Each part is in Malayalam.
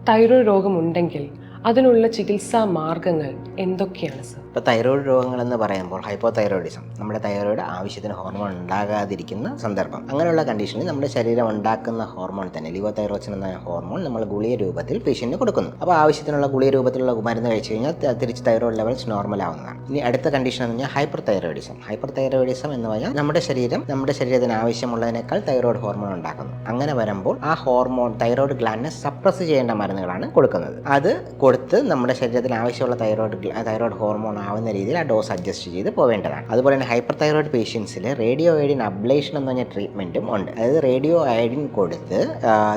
തൈറോയ്ഡ് രോഗമുണ്ടെങ്കിൽ അതിനുള്ള ചികിത്സാ മാർഗങ്ങൾ എന്തൊക്കെയാണ് സർ? ഇപ്പോൾ തൈറോയ്ഡ് രോഗങ്ങളെന്ന് പറയുമ്പോൾ ഹൈപ്പോതൈറോയിഡിസം, നമ്മുടെ തൈറോയ്ഡ് ആവശ്യത്തിന് ഹോർമോൺ ഉണ്ടാകാതിരിക്കുന്ന സന്ദർഭം. അങ്ങനെയുള്ള കണ്ടീഷനിൽ നമ്മുടെ ശരീരം ഉണ്ടാക്കുന്ന ഹോർമോൺ തന്നെ ലിവോതൈറോക്സിൻ എന്ന ഹോർമോൺ നമ്മൾ ഗുളിക രൂപത്തിൽ പേഷ്യന്റിന് കൊടുക്കുന്നു. അപ്പോൾ ആവശ്യത്തിനുള്ള ഗുളിക രൂപത്തിലുള്ള മരുന്ന് കഴിച്ചു കഴിഞ്ഞാൽ തിരിച്ച് തൈറോയ്ഡ് ലെവൽസ് നോർമൽ ആവുന്നതാണ്. ഇനി അടുത്ത കണ്ടീഷൻ എന്ന് പറഞ്ഞാൽ ഹൈപ്പർ തൈറോയിഡിസം. ഹൈപ്പർ തൈറോയിഡിസം എന്ന് പറഞ്ഞാൽ നമ്മുടെ ശരീരത്തിന് ആവശ്യമുള്ളതിനേക്കാൾ തൈറോയ്ഡ് ഹോർമോൺ ഉണ്ടാക്കുന്നു. അങ്ങനെ വരുമ്പോൾ ആ ഹോർമോൺ തൈറോയ്ഡ് ഗ്ലാൻഡിനെ സപ്രസ് ചെയ്യേണ്ട മരുന്നുകളാണ് കൊടുക്കുന്നത്. അത് കൊടുത്ത് നമ്മുടെ ശരീരത്തിന് ആവശ്യമുള്ള തൈറോയ്ഡ് ഹോർമോൺ ആവുന്ന രീതിയിൽ ആ ഡോസ് അഡ്ജസ്റ്റ് ചെയ്ത് പോവേണ്ടതാണ്. അതുപോലെ തന്നെ ഹൈപ്പർ തൈറോയ്ഡ് പേഷ്യൻസിൽ റേഡിയോ അയോഡിൻ അബ്ലേഷൻ എന്ന് പറഞ്ഞ ട്രീറ്റ്മെൻറ്റും ഉണ്ട്. അതായത് റേഡിയോ അയോഡിൻ കൊടുത്ത്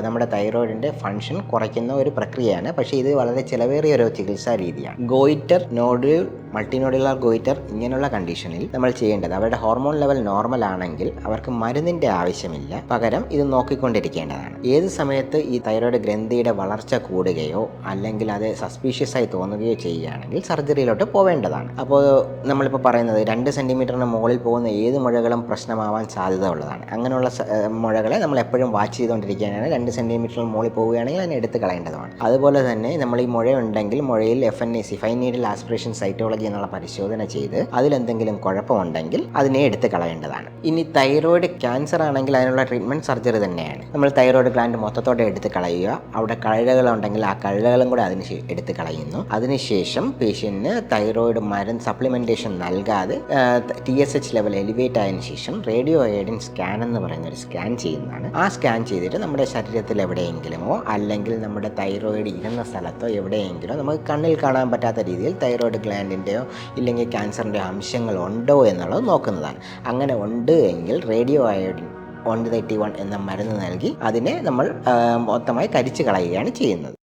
നമ്മുടെ തൈറോയിഡിൻ്റെ ഫംഗ്ഷൻ കുറയ്ക്കുന്ന ഒരു പ്രക്രിയയാണ്. പക്ഷേ ഇത് വളരെ ചിലവേറിയ ഒരു ചികിത്സാ രീതിയാണ്. ഗോയിറ്റർ, നോഡ്യൂൾ, മൾട്ടിനോഡുലാർ ഗോയിറ്റർ ഇങ്ങനെയുള്ള കണ്ടീഷനിൽ നമ്മൾ ചെയ്യേണ്ടത് അവരുടെ ഹോർമോൺ ലെവൽ നോർമൽ ആണെങ്കിൽ അവർക്ക് മരുന്നിൻ്റെ ആവശ്യമില്ല, പകരം ഇത് നോക്കിക്കൊണ്ടിരിക്കേണ്ടതാണ്. ഏത് സമയത്ത് ഈ തൈറോയ്ഡ് ഗ്രന്ഥിയുടെ വളർച്ച കൂടുകയോ അല്ലെങ്കിൽ അത് സസ്പീഷ്യസ് ആയി തോന്നുകയോ ചെയ്യുകയാണെങ്കിൽ സർജറിയിലോട്ട് പോവേണ്ടതാണ്. അപ്പോൾ നമ്മളിപ്പോൾ പറയുന്നത് 2 സെൻറ്റിമീറ്ററിന് മുകളിൽ പോകുന്ന ഏത് മുഴകളും പ്രശ്നമാവാൻ സാധ്യത ഉള്ളതാണ്. അങ്ങനെയുള്ള മുഴകളെ നമ്മൾ എപ്പോഴും വാച്ച് ചെയ്തുകൊണ്ടിരിക്കുകയാണ്. 2 സെൻറ്റിമീറ്ററിന് മുകളിൽ പോവുകയാണെങ്കിൽ അതിനെ എടുത്ത് കളയേണ്ടതാണ്. അതുപോലെ തന്നെ നമ്മൾ ഈ മുഴയുണ്ടെങ്കിൽ മുഴയിൽ FNAC, fine needle aspiration cytology എന്നുള്ള പരിശോധന ചെയ്ത് അതിലെന്തെങ്കിലും കുഴപ്പമുണ്ടെങ്കിൽ അതിനെ എടുത്ത് കളയേണ്ടതാണ്. ഇനി തൈറോയ്ഡ് ക്യാൻസർ ആണെങ്കിൽ അതിനുള്ള ട്രീറ്റ്മെൻറ്റ് സർജറി തന്നെയാണ്. നമ്മൾ തൈറോയ്ഡ് ഗ്ലാൻഡ് മൊത്തത്തോടെ എടുത്ത് കളയുക. അവിടെ കഴകളുണ്ടെങ്കിൽ ആ കഴകളും കൂടെ എടുത്ത് കളയുന്നു. അതിനുശേഷം പേഷ്യൻറ്റിന് തൈറോയ്ഡ് മരുന്ന് സപ്ലിമെൻറ്റേഷൻ നൽകാതെ TSH ലെവൽ എലിവേറ്റ് ആയതിനു ശേഷം റേഡിയോ അയോഡിൻ സ്കാൻ എന്ന് പറയുന്ന ഒരു സ്കാൻ ചെയ്യുന്നതാണ്. ആ സ്കാൻ ചെയ്തിട്ട് നമ്മുടെ ശരീരത്തിൽ എവിടെയെങ്കിലുമോ അല്ലെങ്കിൽ നമ്മുടെ തൈറോയ്ഡ് ഇരുന്ന സ്ഥലത്തോ എവിടെയെങ്കിലോ നമുക്ക് കണ്ണിൽ കാണാൻ പറ്റാത്ത രീതിയിൽ തൈറോയ്ഡ് ഗ്ലാൻഡിൻ്റെയോ ഇല്ലെങ്കിൽ ക്യാൻസറിൻ്റെയോ അംശങ്ങൾ ഉണ്ടോ എന്നുള്ളത് നോക്കുന്നതാണ്. അങ്ങനെ ഉണ്ട് എങ്കിൽ റേഡിയോ അയോഡിൻ 131 എന്ന മരുന്ന് നൽകി അതിനെ നമ്മൾ മൊത്തമായി കരിച്ചു കളയുകയാണ് ചെയ്യുന്നത്.